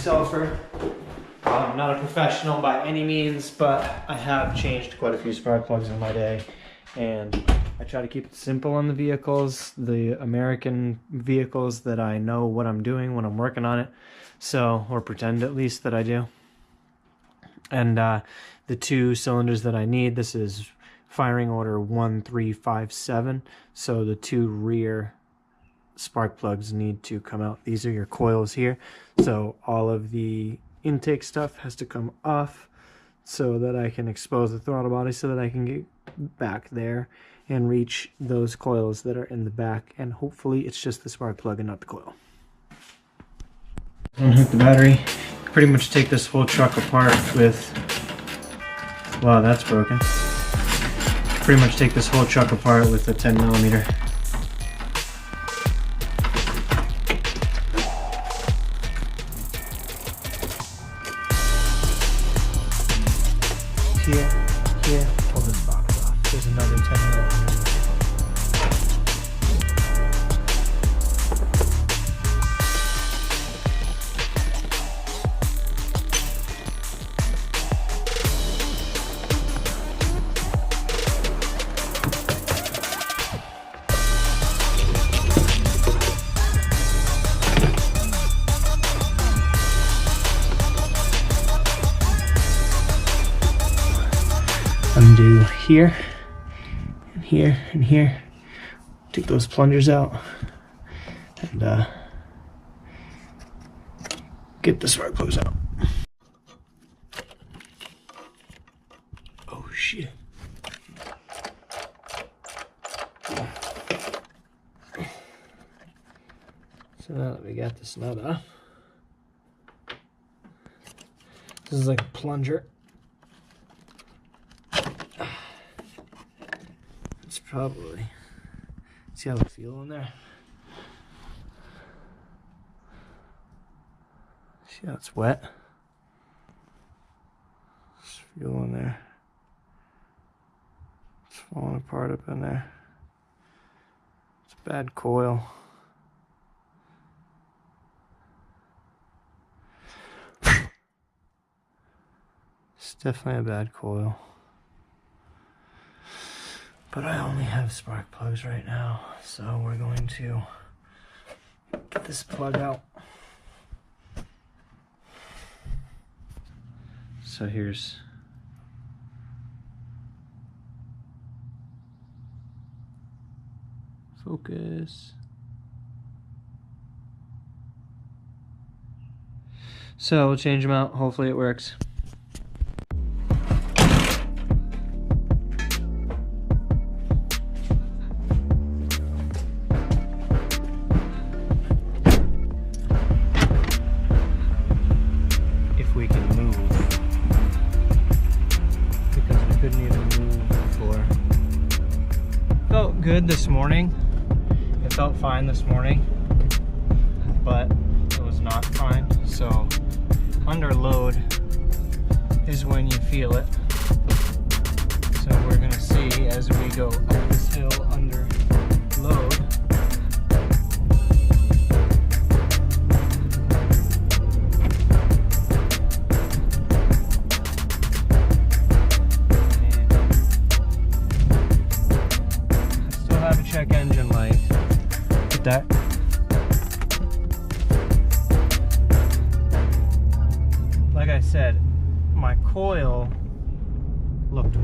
do-it-yourselfer. I'm not a professional by any means, but I have changed quite a few spark plugs in my day, and I try to keep it simple on the vehicles, the American vehicles, that I know what I'm doing when I'm working on it, so, or pretend at least that I do. And the 2 cylinders that I need, this is firing order 1357, so the 2 rear spark plugs need to come out. These are your coils here, so all of the intake stuff has to come off so that I can expose the throttle body so that I can get back there and reach those coils that are in the back, and hopefully it's just the spark plug and not the coil. Unhook the battery. Pretty much take this whole truck apart with, wow, that's broken. Pretty much take this whole truck apart with a 10mm. Here, pull this box off. There's another 10mm. Undo here, and here, and here. Take those plungers out, and get the spark plugs out. Oh shit. So now that we got this nut off, this is like a plunger. It's probably, see how I feel in there? See how it's wet? Just feel in there. It's falling apart up in there. It's a bad coil. It's definitely a bad coil. But I only have spark plugs right now, so we're going to get this plug out. So here's focus. So we'll change them out. Hopefully it works. We can move, because we couldn't even move before. Felt good this morning. It felt fine this morning, but it was not fine. So under load is when you feel it. So we're gonna see as we go up this hill under load. Check engine light. Get that. Like I said, my coil looked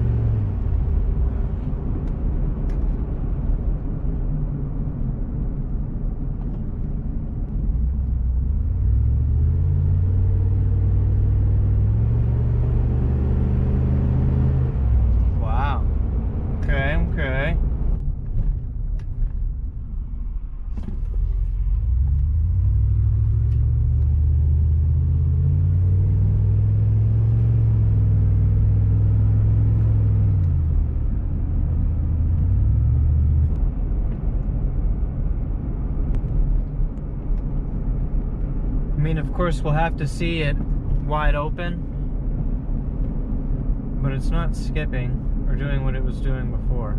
wow. Okay. I mean, of course, we'll have to see it wide open, but it's not skipping or doing what it was doing before.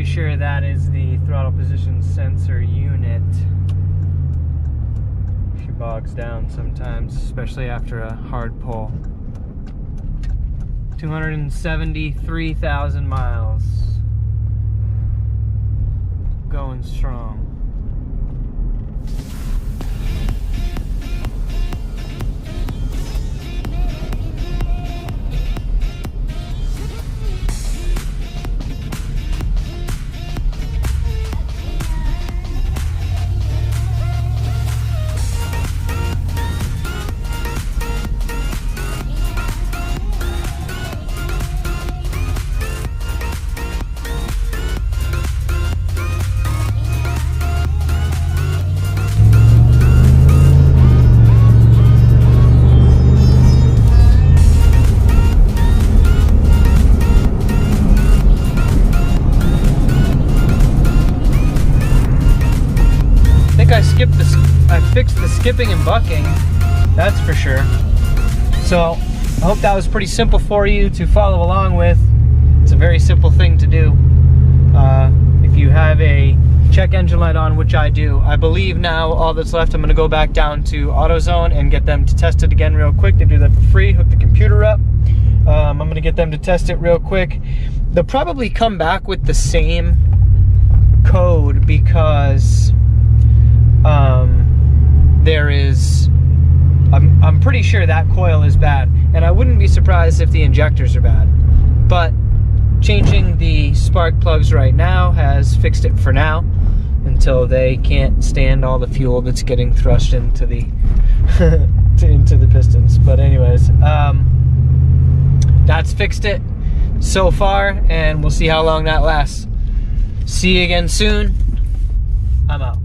sure that is the throttle position sensor unit. She bogs down sometimes, especially after a hard pull. 273,000 miles. Going strong. I fixed the skipping and bucking, that's for sure. So I hope that was pretty simple for you to follow along with. It's a very simple thing to do. If you have a check engine light on, which I do, I believe now all that's left, I'm going to go back down to AutoZone and get them to test it again real quick. They do that for free. Hook the computer up. I'm going to get them to test it real quick. They'll probably come back with the same code because I'm pretty sure that coil is bad, and I wouldn't be surprised if the injectors are bad. But changing the spark plugs right now has fixed it for now, until they can't stand all the fuel that's getting thrust into the into the pistons. But anyways, that's fixed it so far, and we'll see how long that lasts. See you again soon. I'm out.